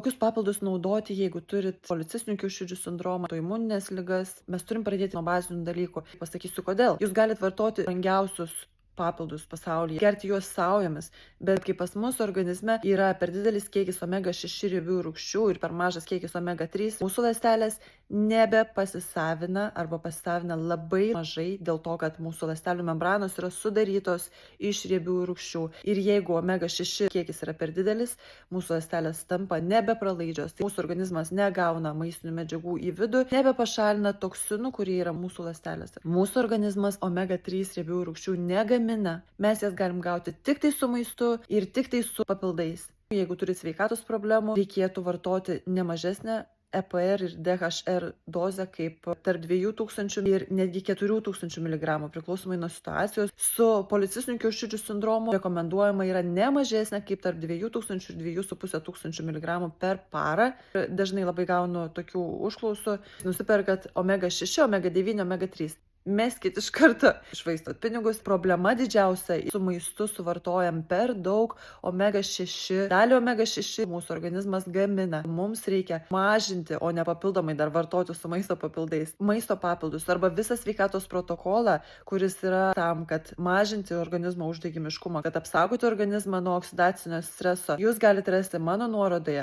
Kokius papildus naudoti, jeigu turit policistinių kiaušidžių sindromą, autoimuninės ligas? Mes turim pradėti nuo bazinių dalykų. Pasakysiu kodėl. Jūs galite vartoti brangiausius papildus pasaulyje, gerti juos saujomis, bet kai pas mus organizme yra per didelis kiekis omega-6 riebiųjų rūgščių ir per mažas kiekis omega-3, mūsų ląstelės nebepasisavina arba pasisavina labai mažai dėl to, kad mūsų ląstelių membranos yra sudarytos iš riebiųjų rūgščių. Ir jeigu omega-6 kiekis yra per didelis, mūsų ląstelės tampa nebepralaidžios, tai mūsų organizmas negauna maistinių medžiagų į vidų, nebepašalina toksinų, kurie yra mūsų ląstelėse. Mūsų organizmas omega-3 riebiųjų rūgščių negamina. Mes jas galim gauti tik tai su maistu ir tik tai su papildais. Jeigu turite sveikatos problemų, reikėtų vartoti ne mažesnę EPR ir DHR dozę kaip tarp 2000 ir netgi 4000 mg priklausomai nuo situacijos. Su policistinių kiaušidžių sindromu rekomenduojama yra ne mažesnė kaip tarp 2000 ir 2500 mg per parą. Dažnai labai gaunu tokių užklausų. Nusiperkat omega-6, omega-9, omega-3. Meskit iš karto, išvaistot pinigus. Problema didžiausia, su maistu suvartojam per daug omega-6. Dalį omega-6 mūsų organizmas gamina. Mums reikia mažinti, o ne papildomai dar vartoti su maisto papildais. Maisto papildus arba visą sveikatos protokolą, kuris yra tam, kad mažinti organizmo uždegimiškumą, kad apsaugoti organizmą nuo oksidacinio streso. Jūs galite rasti mano nuorodoje.